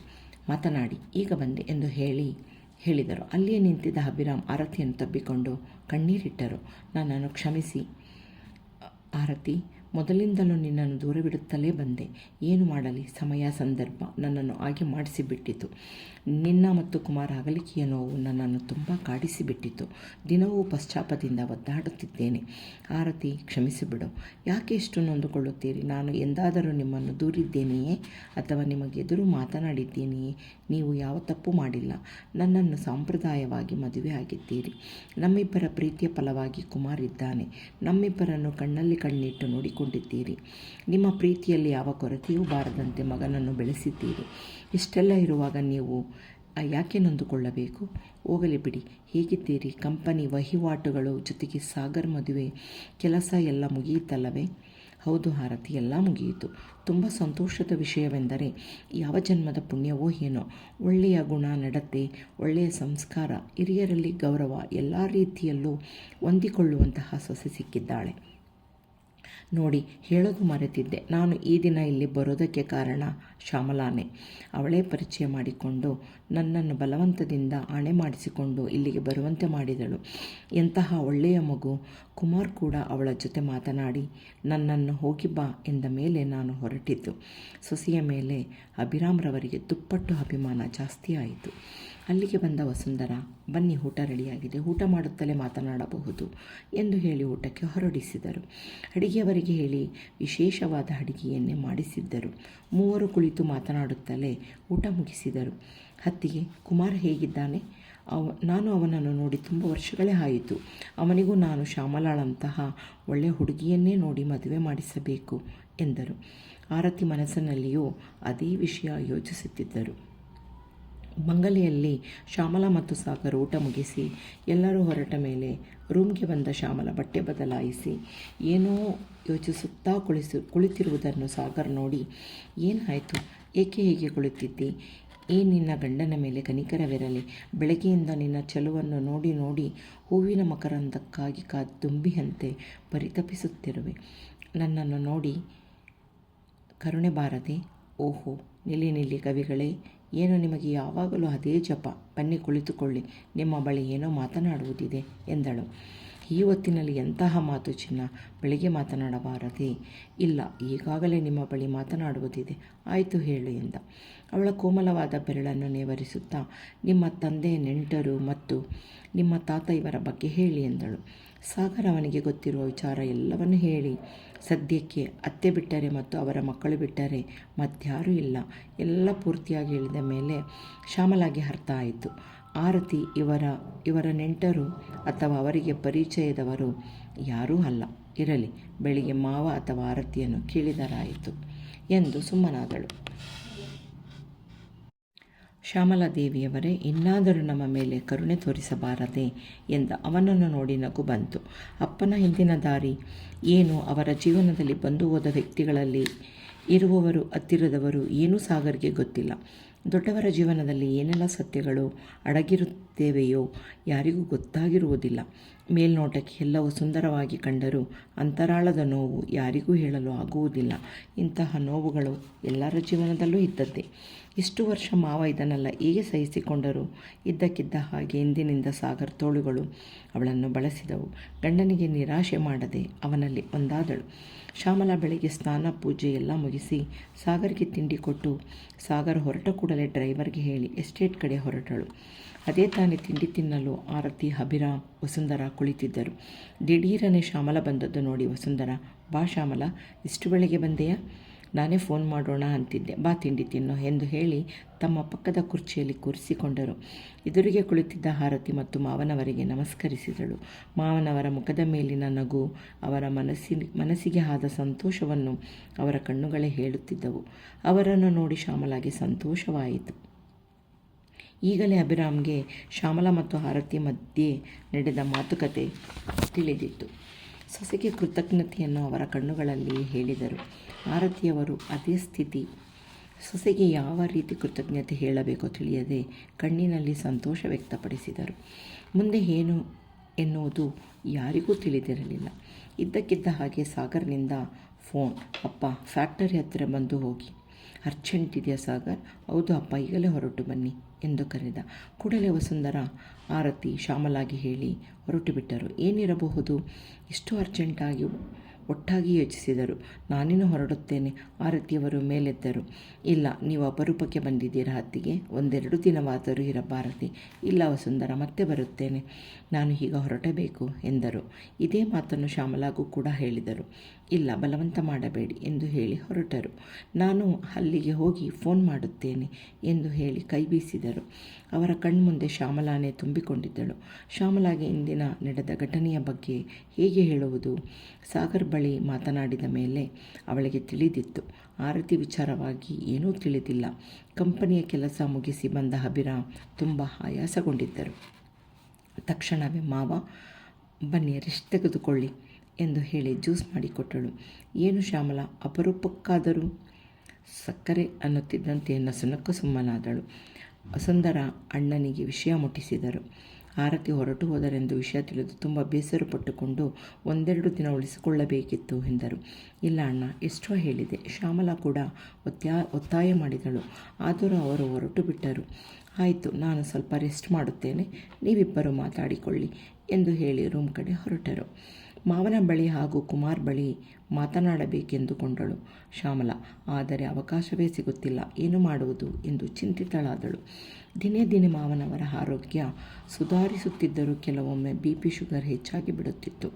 ಮಾತನಾಡಿ, ಈಗ ಬಂದೆ ಎಂದು ಹೇಳಿದರು. ಅಲ್ಲಿಯೇ ನಿಂತಿದ್ದ ಅಭಿರಾಮ್ ಆರತಿಯನ್ನು ತಬ್ಬಿಕೊಂಡು ಕಣ್ಣೀರಿಟ್ಟರು. ನನ್ನನ್ನು ಕ್ಷಮಿಸಿ ಆರತಿ, ಮೊದಲಿಂದಲೂ ನಿನ್ನನ್ನು ದೂರವಿಡುತ್ತಲೇ ಬಂದೆ. ಏನು ಮಾಡಲಿ, ಸಮಯ ಸಂದರ್ಭ ನನ್ನನ್ನು ಹಾಗೆ ಮಾಡಿಸಿಬಿಟ್ಟಿತು. ನಿನ್ನ ಮತ್ತು ಕುಮಾರ ಅಗಲಿಕೆಯ ನೋವು ನನ್ನನ್ನು ತುಂಬ ಕಾಡಿಸಿಬಿಟ್ಟಿತು. ದಿನವೂ ಪಶ್ಚಾತ್ತಾಪದಿಂದ ಒದ್ದಾಡುತ್ತಿದ್ದೇನೆ. ಆರತಿ, ಕ್ಷಮಿಸಿಬಿಡು. ಯಾಕೆ ಇಷ್ಟು ನೊಂದುಕೊಳ್ಳುತ್ತೀರಿ? ನಾನು ಎಂದಾದರೂ ನಿಮ್ಮನ್ನು ದೂರಿದ್ದೇನೆಯೇ ಅಥವಾ ನಿಮಗೆದುರು ಮಾತನಾಡಿದ್ದೇನೆಯೇ? ನೀವು ಯಾವ ತಪ್ಪು ಮಾಡಿಲ್ಲ. ನನ್ನನ್ನು ಸಂಪ್ರದಾಯವಾಗಿ ಮದುವೆ ಆಗಿದ್ದೀರಿ. ನಮ್ಮಿಬ್ಬರ ಪ್ರೀತಿಯ ಫಲವಾಗಿ ಕುಮಾರ್ ಇದ್ದಾನೆ. ನಮ್ಮಿಬ್ಬರನ್ನು ಕಣ್ಣಲ್ಲಿ ಕಣ್ಣಿಟ್ಟು ನೋಡಿಕೊಂಡಿದ್ದೀರಿ. ನಿಮ್ಮ ಪ್ರೀತಿಯಲ್ಲಿ ಯಾವ ಕೊರತೆಯೂ ಬಾರದಂತೆ ಮಗನನ್ನು ಬೆಳೆಸಿದ್ದೀರಿ. ಇಷ್ಟೆಲ್ಲ ಇರುವಾಗ ನೀವು ಯಾಕೆ ನೊಂದುಕೊಳ್ಳಬೇಕು? ಹೋಗಲಿ ಬಿಡಿ. ಹೇಗಿದ್ದೀರಿ? ಕಂಪನಿ ವಹಿವಾಟುಗಳು ಜೊತೆಗೆ ಸಾಗರ್ ಮದುವೆ ಕೆಲಸ ಎಲ್ಲ ಮುಗಿಯಿತಲ್ಲವೇ? ಹೌದು ಆರತಿ, ಎಲ್ಲ ಮುಗಿಯಿತು. ತುಂಬ ಸಂತೋಷದ ವಿಷಯವೆಂದರೆ ಯಾವ ಜನ್ಮದ ಪುಣ್ಯವೋ ಏನೋ, ಒಳ್ಳೆಯ ಗುಣ, ನಡತೆ, ಒಳ್ಳೆಯ ಸಂಸ್ಕಾರ, ಹಿರಿಯರಲ್ಲಿ ಗೌರವ, ಎಲ್ಲ ರೀತಿಯಲ್ಲೂ ಹೊಂದಿಕೊಳ್ಳುವಂತಹ ಸೊಸೆ ಸಿಕ್ಕಿದ್ದಾಳೆ. ನೋಡಿ, ಹೇಳೋದು ಮರೆತಿದ್ದೆ. ನಾನು ಈ ದಿನ ಇಲ್ಲಿ ಬರೋದಕ್ಕೆ ಕಾರಣ ಶ್ಯಾಮಲಾನೆ. ಅವಳೇ ಪರಿಚಯ ಮಾಡಿಕೊಂಡು ನನ್ನನ್ನು ಬಲವಂತದಿಂದ ಆಣೆ ಮಾಡಿಸಿಕೊಂಡು ಇಲ್ಲಿಗೆ ಬರುವಂತೆ ಮಾಡಿದಳು. ಎಂತಹ ಒಳ್ಳೆಯ ಮಗು. ಕುಮಾರ್ ಕೂಡ ಅವಳ ಜೊತೆ ಮಾತನಾಡಿ ನನ್ನನ್ನು ಹೋಗಿ ಬಾ ಎಂದ ಮೇಲೆ ನಾನು ಹೊರಟಿದ್ದು. ಸೊಸೆಯ ಮೇಲೆ ಅಭಿರಾಮ್ರವರಿಗೆ ದುಪ್ಪಟ್ಟು ಅಭಿಮಾನ ಜಾಸ್ತಿ ಆಯಿತು. ಅಲ್ಲಿಗೆ ಬಂದ ವಸುಂಧರಾ, ಬನ್ನಿ, ಊಟ ರೆಡಿಯಾಗಿದೆ, ಊಟ ಮಾಡುತ್ತಲೇ ಮಾತನಾಡಬಹುದು ಎಂದು ಹೇಳಿ ಊಟಕ್ಕೆ ಹೊರಡಿಸಿದರು. ಅಡಿಗೆಯವರಿಗೆ ಹೇಳಿ ವಿಶೇಷವಾದ ಅಡಿಗೆಯನ್ನೇ ಮಾಡಿಸಿದ್ದರು. ಮೂವರು ಕುಳಿತು ಮಾತನಾಡುತ್ತಲೇ ಊಟ ಮುಗಿಸಿದರು. ಅತ್ತಿಗೆ, ಕುಮಾರ್ ಹೇಗಿದ್ದಾನೆ? ನಾನು ಅವನನ್ನು ನೋಡಿ ತುಂಬ ವರ್ಷಗಳೇ ಆಯಿತು. ಅವನಿಗೂ ನಾನು ಶ್ಯಾಮಲಾಳಂತಹ ಒಳ್ಳೆಯ ಹುಡುಗಿಯನ್ನೇ ನೋಡಿ ಮದುವೆ ಮಾಡಿಸಬೇಕು ಎಂದರು. ಆರತಿ ಮನಸ್ಸಿನಲ್ಲಿಯೂ ಅದೇ ವಿಷಯ ಯೋಚಿಸುತ್ತಿದ್ದರು. ಬಂಗಲೆಯಲ್ಲಿ ಶ್ಯಾಮಲಾ ಮತ್ತು ಸಾಗರ್ ಊಟ ಮುಗಿಸಿ ಎಲ್ಲರೂ ಹೊರಟ ಮೇಲೆ ರೂಮ್ಗೆ ಬಂದ ಶ್ಯಾಮಲಾ ಬಟ್ಟೆ ಬದಲಾಯಿಸಿ ಏನೋ ಯೋಚಿಸುತ್ತಾ ಕುಳಿತಿರುವುದನ್ನು ಸಾಗರ್ ನೋಡಿ, ಏನಾಯಿತು, ಏಕೆ ಹೀಗೆ ಕುಳಿತಿದ್ದಿ? ನಿನ್ನ ಗಂಡನ ಮೇಲೆ ಕನಿಕರವಿರಲಿ. ಬೆಳಗ್ಗೆಯಿಂದ ನಿನ್ನ ಚೆಲುವನ್ನು ನೋಡಿ ನೋಡಿ ಹೂವಿನ ಮಕರಂದಕ್ಕಾಗಿ ದುಂಬಿಯಂತೆ ಪರಿತಪಿಸುತ್ತಿರುವೆ. ನನ್ನನ್ನು ನೋಡಿ ಕರುಣೆ ಬಾರದೆ? ಓಹೋ, ನಿಲ್ಲಿ ಕವಿಗಳೇ, ಏನು ನಿಮಗೆ ಯಾವಾಗಲೂ ಅದೇ ಜಪ? ಬನ್ನಿ ಕುಳಿತುಕೊಳ್ಳಿ, ನಿಮ್ಮ ಬಳಿ ಏನೋ ಮಾತನಾಡುವುದಿದೆ ಎಂದಳು. ಈ ಹೊತ್ತಿನಲ್ಲಿ ಎಂತಹ ಮಾತು ಚಿನ್ನ, ಬೆಳಿಗ್ಗೆ ಮಾತನಾಡಬಾರದೇ? ಇಲ್ಲ, ಈಗಾಗಲೇ ನಿಮ್ಮ ಬಳಿ ಮಾತನಾಡುವುದಿದೆ. ಆಯಿತು ಹೇಳು ಎಂದ. ಅವಳ ಕೋಮಲವಾದ ಬೆರಳನ್ನು ನೇವರಿಸುತ್ತಾ, ನಿಮ್ಮ ತಂದೆ, ನೆಂಟರು ಮತ್ತು ನಿಮ್ಮ ತಾತ ಇವರ ಬಗ್ಗೆ ಹೇಳಿ ಎಂದಳು. ಸಾಗರ್ ಅವನಿಗೆ ಗೊತ್ತಿರುವ ವಿಚಾರ ಎಲ್ಲವನ್ನೂ ಹೇಳಿ, ಸದ್ಯಕ್ಕೆ ಅತ್ತೆ ಬಿಟ್ಟರೆ ಮತ್ತು ಅವರ ಮಕ್ಕಳು ಬಿಟ್ಟರೆ ಮತ್ಯಾರೂ ಇಲ್ಲ ಎಲ್ಲ ಪೂರ್ತಿಯಾಗಿ ಹೇಳಿದ ಮೇಲೆ ಶ್ಯಾಮಲಾಗೆ ಅರ್ಥ ಆಯಿತು. ಆರತಿ ಇವರ ನೆಂಟರು ಅಥವಾ ಅವರಿಗೆ ಪರಿಚಯದವರು ಯಾರೂ ಅಲ್ಲ. ಇರಲಿ, ಬೆಳಿಗ್ಗೆ ಮಾವ ಅಥವಾ ಆರತಿಯನ್ನು ಕೇಳಿದರಾಯಿತು ಎಂದು ಸುಮ್ಮನಾದಳು. ಶ್ಯಾಮಲಾದೇವಿಯವರೇ, ಇನ್ನಾದರೂ ನಮ್ಮ ಮೇಲೆ ಕರುಣೆ ತೋರಿಸಬಾರದೆ ಎಂದ. ಅವನನ್ನು ನೋಡಿ ನಗು ಬಂತು. ಅಪ್ಪನ ಹಿಂದಿನ ದಾರಿ ಏನು, ಅವರ ಜೀವನದಲ್ಲಿ ಬಂದು ಹೋದ ವ್ಯಕ್ತಿಗಳಲ್ಲಿ ಇರುವವರು ಹತ್ತಿರದವರು ಏನೂ ಸಾಗರ್ಗೆ ಗೊತ್ತಿಲ್ಲ. ದೊಡ್ಡವರ ಜೀವನದಲ್ಲಿ ಏನೆಲ್ಲ ಸತ್ಯಗಳು ಅಡಗಿರುತ್ತೇವೆಯೋ ಯಾರಿಗೂ ಗೊತ್ತಾಗಿರುವುದಿಲ್ಲ. ಮೇಲ್ನೋಟಕ್ಕೆ ಎಲ್ಲವೂ ಸುಂದರವಾಗಿ ಕಂಡರೂ ಅಂತರಾಳದ ನೋವು ಯಾರಿಗೂ ಹೇಳಲು ಆಗುವುದಿಲ್ಲ. ಇಂತಹ ನೋವುಗಳು ಎಲ್ಲರ ಜೀವನದಲ್ಲೂ ಇದ್ದದ್ದೇ. ಇಷ್ಟು ವರ್ಷ ಮಾವ ಇದನ್ನೆಲ್ಲ ಹೇಗೆ ಸಹಿಸಿಕೊಂಡರು? ಇದ್ದಕ್ಕಿದ್ದ ಹಾಗೆ ಇಂದಿನಿಂದ ಸಾಗರ್ ತೋಳುಗಳು ಅವಳನ್ನು ಬಳಸಿದವು. ಗಂಡನಿಗೆ ನಿರಾಶೆ ಮಾಡದೆ ಅವನಲ್ಲಿ ಒಂದಾದಳು. ಶ್ಯಾಮಲಾ ಬೆಳಿಗ್ಗೆ ಸ್ನಾನ ಪೂಜೆ ಎಲ್ಲ ಮುಗಿಸಿ ಸಾಗರ್ಗೆ ತಿಂಡಿ ಕೊಟ್ಟು ಸಾಗರ್ ಹೊರಟ ಕೂಡಲೇ ಡ್ರೈವರ್ಗೆ ಹೇಳಿ ಎಸ್ಟೇಟ್ ಕಡೆ ಹೊರಟಳು. ಅದೇ ತಾನೇ ತಿಂಡಿ ತಿನ್ನಲು ಆರತಿ, ಅಭಿರಾಮ್, ವಸುಂಧರಾ ಕುಳಿತಿದ್ದರು. ದಿಢೀರನೆ ಶ್ಯಾಮಲಾ ಬಂದದ್ದು ನೋಡಿ ವಸುಂಧರಾ, ಬಾ ಶ್ಯಾಮಲಾ, ಇಷ್ಟು ಬೆಳಗ್ಗೆ ಬಂದೆಯಾ? ನಾನೇ ಫೋನ್ ಮಾಡೋಣ ಅಂತಿದ್ದೆ, ಬಾ ತಿಂಡಿ ತಿನ್ನು ಎಂದು ಹೇಳಿ ತಮ್ಮ ಪಕ್ಕದ ಕುರ್ಚಿಯಲ್ಲಿ ಕೂರಿಸಿಕೊಂಡರು. ಎದುರಿಗೆ ಕುಳಿತಿದ್ದ ಆರತಿ ಮತ್ತು ಮಾವನವರಿಗೆ ನಮಸ್ಕರಿಸಿದಳು. ಮಾವನವರ ಮುಖದ ಮೇಲಿನ ನಗು ಅವರ ಮನಸ್ಸಿಗೆ ಆದ ಸಂತೋಷವನ್ನು ಅವರ ಕಣ್ಣುಗಳೇ ಹೇಳುತ್ತಿದ್ದವು. ಅವರನ್ನು ನೋಡಿ ಶ್ಯಾಮಲಾಗೆ ಸಂತೋಷವಾಯಿತು. ಈಗಲೇ ಅಭಿರಾಮ್ಗೆ ಶ್ಯಾಮಲಾ ಮತ್ತು ಆರತಿ ಮಧ್ಯೆ ನಡೆದ ಮಾತುಕತೆ ತಿಳಿದಿತ್ತು. ಸೊಸೆಗೆ ಕೃತಜ್ಞತೆಯನ್ನು ಅವರ ಕಣ್ಣುಗಳಲ್ಲಿ ಹೇಳಿದರು. ಆರತಿಯವರು ಅದೇ ಸ್ಥಿತಿ. ಸೊಸೆಗೆ ಯಾವ ರೀತಿ ಕೃತಜ್ಞತೆ ಹೇಳಬೇಕೋ ತಿಳಿಯದೆ ಕಣ್ಣಿನಲ್ಲಿ ಸಂತೋಷ ವ್ಯಕ್ತಪಡಿಸಿದರು. ಮುಂದೆ ಏನು ಎನ್ನುವುದು ಯಾರಿಗೂ ತಿಳಿದಿರಲಿಲ್ಲ. ಇದ್ದಕ್ಕಿದ್ದ ಹಾಗೆ ಸಾಗರ್ನಿಂದ ಫೋನ್, ಅಪ್ಪ ಫ್ಯಾಕ್ಟರಿ ಹತ್ತಿರ ಬಂದು ಹೋಗಿ. ಅರ್ಜೆಂಟ್ ಇದೆಯಾ ಸಾಗರ್? ಹೌದು ಅಪ್ಪ, ಈಗಲೇ ಹೊರಟು ಬನ್ನಿ ಎಂದು ಕರೆದ. ಕೂಡಲೇ ವಸುಂಧರಾ, ಆರತಿ ಶ್ಯಾಮಲಾಗೆ ಹೇಳಿ ಹೊರಟು ಬಿಟ್ಟರು. ಏನಿರಬಹುದು ಇಷ್ಟು ಅರ್ಜೆಂಟಾಗಿ? ಒಟ್ಟಾಗಿ ಯೋಚಿಸಿದರು. ನಾನೇನು ಹೊರಡುತ್ತೇನೆ. ಆರತಿಯವರು ಮೇಲೆದ್ದರು. ಇಲ್ಲ, ನೀವು ಅಪರೂಪಕ್ಕೆ ಬಂದಿದ್ದೀರಾ ಅತ್ತಿಗೆ, ಒಂದೆರಡು ದಿನವಾದರೂ ಇರಬಾರದೆ? ಇಲ್ಲ ವಸುಂಧರಾ, ಮತ್ತೆ ಬರುತ್ತೇನೆ, ನಾನು ಈಗ ಹೊರಟಬೇಕು ಎಂದರು. ಇದೇ ಮಾತನ್ನು ಶ್ಯಾಮಲಾಗೂ ಕೂಡ ಹೇಳಿದರು. ಇಲ್ಲ, ಬಲವಂತ ಮಾಡಬೇಡಿ ಎಂದು ಹೇಳಿ ಹೊರಟರು. ನಾನು ಅಲ್ಲಿಗೆ ಹೋಗಿ ಫೋನ್ ಮಾಡುತ್ತೇನೆ ಎಂದು ಹೇಳಿ ಕೈ ಬೀಸಿದರು. ಅವರ ಕಣ್ಮುಂದೆ ಶ್ಯಾಮಲಾನೇ ತುಂಬಿಕೊಂಡಿದ್ದಳು. ಶ್ಯಾಮಲಾಗೆ ಇಂದಿನ ನಡೆದ ಘಟನೆಯ ಬಗ್ಗೆ ಹೇಗೆ ಹೇಳುವುದು? ಸಾಗರ್ ಬಳಿ ಮಾತನಾಡಿದ ಮೇಲೆ ಅವಳಿಗೆ ತಿಳಿದಿತ್ತು. ಆರತಿ ವಿಚಾರವಾಗಿ ಏನೂ ತಿಳಿದಿಲ್ಲ. ಕಂಪನಿಯ ಕೆಲಸ ಮುಗಿಸಿ ಬಂದ ಅಭಿರಾಮ್ ತುಂಬ ಆಯಾಸಗೊಂಡಿದ್ದರು. ತಕ್ಷಣವೇ ಮಾವ, ಬನ್ನಿ ರೆಸ್ಟ್ ತೆಗೆದುಕೊಳ್ಳಿ ಎಂದು ಹೇಳಿ ಜ್ಯೂಸ್ ಮಾಡಿಕೊಟ್ಟಳು. ಏನು ಶ್ಯಾಮಲಾ, ಅಪರೂಪಕ್ಕಾದರೂ? ಸಕ್ಕರೆ ಅನ್ನುತ್ತಿದ್ದಂತೆ ನಸುನಕ್ಕು ಸುಮ್ಮನಾದಳು. ವಸುಂಧರಾ ಅಣ್ಣನಿಗೆ ವಿಷಯ ಮುಟ್ಟಿಸಿದರು. ಆರತಿ ಹೊರಟು ಹೋದರೆಂದು ವಿಷಯ ತಿಳಿದು ತುಂಬ ಬೇಸರ ಪಟ್ಟುಕೊಂಡು ಒಂದೆರಡು ದಿನ ಉಳಿಸಿಕೊಳ್ಳಬೇಕಿತ್ತು ಎಂದರು. ಇಲ್ಲ ಅಣ್ಣ, ಎಷ್ಟೋ ಹೇಳಿದೆ. ಶ್ಯಾಮಲಾ ಕೂಡ ಒತ್ತಾಯ ಮಾಡಿದಳು. ಆದರೂ ಅವರು ಹೊರಟು ಬಿಟ್ಟರು. ಆಯಿತು, ನಾನು ಸ್ವಲ್ಪ ರೆಸ್ಟ್ ಮಾಡುತ್ತೇನೆ, ನೀವಿಬ್ಬರು ಮಾತಾಡಿಕೊಳ್ಳಿ ಎಂದು ಹೇಳಿ ರೂಮ್ ಕಡೆ ಹೊರಟರು. ಮಾವನ ಬಳಿ ಹಾಗೂ ಕುಮಾರ್ ಬಳಿ ಮಾತನಾಡಬೇಕೆಂದುಕೊಂಡಳು ಶ್ಯಾಮಲಾ. ಆದರೆ ಅವಕಾಶವೇ ಸಿಗುತ್ತಿಲ್ಲ. ಏನು ಮಾಡುವುದು ಎಂದು ಚಿಂತಿತಳಾದಳು. ದಿನೇ ದಿನೇ ಮಾವನವರ ಆರೋಗ್ಯ ಸುಧಾರಿಸುತ್ತಿದ್ದರೂ ಕೆಲವೊಮ್ಮೆ BP, ಶುಗರ್ ಹೆಚ್ಚಾಗಿ ಬಿಡುತ್ತಿತ್ತು.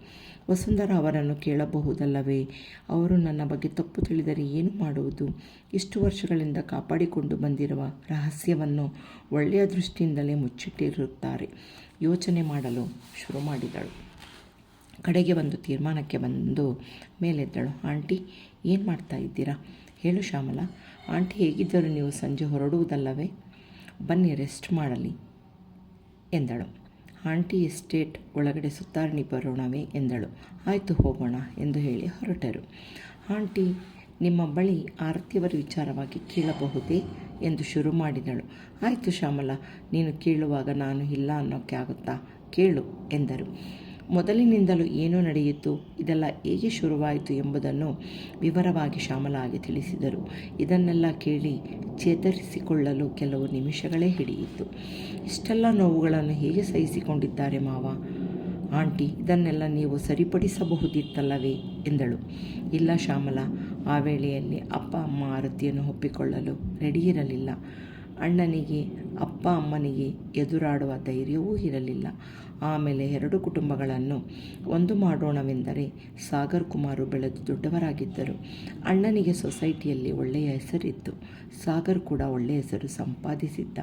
ವಸುಂಧರಾ ಅವರನ್ನು ಕೇಳಬಹುದಲ್ಲವೇ? ಅವರು ನನ್ನ ಬಗ್ಗೆ ತಪ್ಪು ತಿಳಿದರೆ ಏನು ಮಾಡುವುದು? ಇಷ್ಟು ವರ್ಷಗಳಿಂದ ಕಾಪಾಡಿಕೊಂಡು ಬಂದಿರುವ ರಹಸ್ಯವನ್ನು ಒಳ್ಳೆಯ ದೃಷ್ಟಿಯಿಂದಲೇ ಮುಚ್ಚಿಟ್ಟಿರುತ್ತಾರೆ. ಯೋಚನೆ ಮಾಡಲು ಶುರು ಮಾಡಿದಳು. ಕಡೆಗೆ ಒಂದು ತೀರ್ಮಾನಕ್ಕೆ ಬಂದು ಮೇಲೆದ್ದಳು. ಆಂಟಿ, ಏನು ಮಾಡ್ತಾ ಇದ್ದೀರಾ? ಹೇಳು ಶ್ಯಾಮಲಾ. ಆಂಟಿ, ಹೇಗಿದ್ದರೂ ನೀವು ಸಂಜೆ ಹೊರಡುವುದಲ್ಲವೇ? ಬನ್ನಿ ರೆಸ್ಟ್ ಮಾಡಲಿ ಎಂದಳು. ಆಂಟಿ, ಎಸ್ಟೇಟ್ ಒಳಗಡೆ ಸುತ್ತಾರಣಿ ಬರೋಣವೇ ಎಂದಳು. ಆಯಿತು, ಹೋಗೋಣ ಎಂದು ಹೇಳಿ ಹೊರಟರು. ಆಂಟಿ, ನಿಮ್ಮ ಬಳಿ ಆರತಿಯವರ ವಿಚಾರವಾಗಿ ಕೇಳಬಹುದೇ ಎಂದು ಶುರು ಮಾಡಿದಳು. ಆಯಿತು ಶ್ಯಾಮಲಾ, ನೀನು ಕೇಳುವಾಗ ನಾನು ಇಲ್ಲ ಅನ್ನೋಕ್ಕೆ ಆಗುತ್ತಾ? ಕೇಳು ಎಂದರು. ಮೊದಲಿನಿಂದಲೂ ಏನು ನಡೆಯಿತು, ಇದೆಲ್ಲ ಹೇಗೆ ಶುರುವಾಯಿತು ಎಂಬುದನ್ನು ವಿವರವಾಗಿ ಶ್ಯಾಮಲಾಗೆ ತಿಳಿಸಿದರು. ಇದನ್ನೆಲ್ಲ ಕೇಳಿ ಚೇತರಿಸಿಕೊಳ್ಳಲು ಕೆಲವು ನಿಮಿಷಗಳೇ ಹಿಡಿಯಿತು. ಇಷ್ಟೆಲ್ಲ ನೋವುಗಳನ್ನು ಹೇಗೆ ಸಹಿಸಿಕೊಂಡಿದ್ದಾರೆ ಮಾವ? ಆಂಟಿ, ಇದನ್ನೆಲ್ಲ ನೀವು ಸರಿಪಡಿಸಬಹುದಿತ್ತಲ್ಲವೇ ಎಂದಳು. ಇಲ್ಲ ಶ್ಯಾಮಲ, ಆ ವೇಳೆಯಲ್ಲಿ ಅಪ್ಪ ಅಮ್ಮ ಆರತಿಯನ್ನು ಒಪ್ಪಿಕೊಳ್ಳಲು ರೆಡಿಯಿರಲಿಲ್ಲ. ಅಣ್ಣನಿಗೆ ಅಪ್ಪ ಅಮ್ಮನಿಗೆ ಎದುರಾಡುವ ಧೈರ್ಯವೂ ಇರಲಿಲ್ಲ. ಆಮೇಲೆ 2 ಕುಟುಂಬಗಳನ್ನು ಒಂದು ಮಾಡೋಣವೆಂದರೆ ಸಾಗರ್ ಕುಮಾರು ಬೆಳೆದು ದೊಡ್ಡವರಾಗಿದ್ದರು. ಅಣ್ಣನಿಗೆ ಸೊಸೈಟಿಯಲ್ಲಿ ಒಳ್ಳೆಯ ಹೆಸರಿತ್ತು. ಸಾಗರ್ ಕೂಡ ಒಳ್ಳೆಯ ಹೆಸರು ಸಂಪಾದಿಸಿದ್ದ.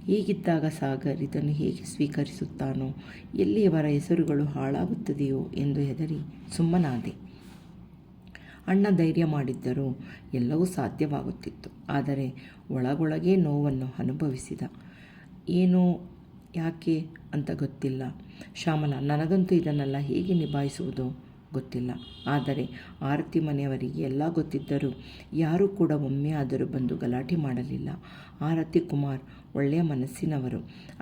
ಹೀಗಿದ್ದಾಗ ಸಾಗರ್ ಇದನ್ನು ಹೇಗೆ ಸ್ವೀಕರಿಸುತ್ತಾನೋ, ಎಲ್ಲಿ ಅವರ ಹೆಸರುಗಳು ಹಾಳಾಗುತ್ತದೆಯೋ ಎಂದು ಹೆದರಿ ಸುಮ್ಮನಾದೆ. ಅಣ್ಣ ಧೈರ್ಯ ಮಾಡಿದ್ದರೂ ಎಲ್ಲವೂ ಸಾಧ್ಯವಾಗುತ್ತಿತ್ತು. ಆದರೆ ಒಳಗೊಳಗೇ ನೋವನ್ನು ಅನುಭವಿಸಿದ. ಏನೋ ಯಾಕೆ ಅಂತ ಗೊತ್ತಿಲ್ಲ ಶ್ಯಾಮಲ, ನನಗಂತೂ ಇದನ್ನೆಲ್ಲ ಹೇಗೆ ನಿಭಾಯಿಸುವುದು ಗೊತ್ತಿಲ್ಲ. ಆದರೆ ಆರತಿ ಮನೆಯವರಿಗೆ ಎಲ್ಲ ಗೊತ್ತಿದ್ದರೂ ಯಾರೂ ಕೂಡ ಒಮ್ಮೆ ಆದರೂ ಬಂದು ಗಲಾಟೆ ಮಾಡಲಿಲ್ಲ. ಆರತಿ ಕುಮಾರ್ ಒಳ್ಳೆಯ ಮನಸ್ಸಿನವರು.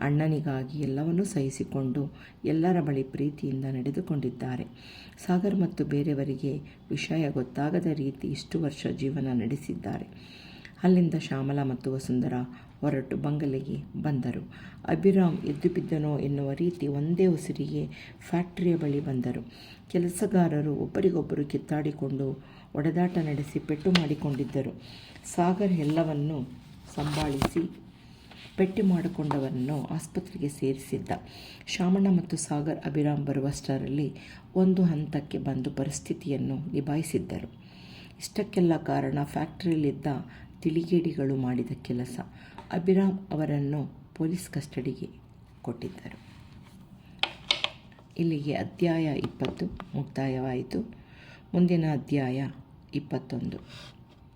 ಅಣ್ಣನಿಗಾಗಿ ಎಲ್ಲವನ್ನೂ ಸಹಿಸಿಕೊಂಡು ಎಲ್ಲರ ಬಳಿ ಪ್ರೀತಿಯಿಂದ ನಡೆದುಕೊಂಡಿದ್ದಾರೆ. ಸಾಗರ್ ಮತ್ತು ಬೇರೆಯವರಿಗೆ ವಿಷಯ ಗೊತ್ತಾಗದ ರೀತಿ ಇಷ್ಟು ವರ್ಷ ಜೀವನ ನಡೆಸಿದ್ದಾರೆ. ಅಲ್ಲಿಂದ ಶ್ಯಾಮಲ ಮತ್ತು ವಸುಂಧರಾ ಹೊರಟು ಬಂಗಲೆಗೆ ಬಂದರು. ಅಭಿರಾಮ್ ಎದ್ದು ಬಿದ್ದನೋ ಎನ್ನುವ ರೀತಿ ಒಂದೇ ಉಸಿರಿಗೆ ಫ್ಯಾಕ್ಟರಿಯ ಬಳಿ ಬಂದರು. ಕೆಲಸಗಾರರು ಒಬ್ಬರಿಗೊಬ್ಬರು ಕಿತ್ತಾಡಿಕೊಂಡು ಹೊಡೆದಾಟ ನಡೆಸಿ ಪೆಟ್ಟು ಮಾಡಿಕೊಂಡಿದ್ದರು. ಸಾಗರ್ ಎಲ್ಲವನ್ನೂ ಸಂಭಾಳಿಸಿ ಪೆಟ್ಟು ಮಾಡಿಕೊಂಡವರನ್ನು ಆಸ್ಪತ್ರೆಗೆ ಸೇರಿಸಿದ್ದ. ಶ್ಯಾಮಣ್ಣ ಮತ್ತು ಸಾಗರ್ ಅಭಿರಾಮ್ ಬರುವಷ್ಟರಲ್ಲಿ ಒಂದು ಹಂತಕ್ಕೆ ಬಂದು ಪರಿಸ್ಥಿತಿಯನ್ನು ನಿಭಾಯಿಸಿದ್ದರು. ಇಷ್ಟಕ್ಕೆಲ್ಲ ಕಾರಣ ಫ್ಯಾಕ್ಟರಿಯಲ್ಲಿದ್ದ ತಿಳಿಗೇಡಿಗಳು ಮಾಡಿದ ಕೆಲಸ. ಅಭಿರಾಮ್ ಅವರನ್ನು ಪೊಲೀಸ್ ಕಸ್ಟಡಿಗೆ ಕೊಟ್ಟಿದ್ದರು. ಇಲ್ಲಿಗೆ ಅಧ್ಯಾಯ 20 ಮುಕ್ತಾಯವಾಯಿತು. ಮುಂದಿನ ಅಧ್ಯಾಯ 21.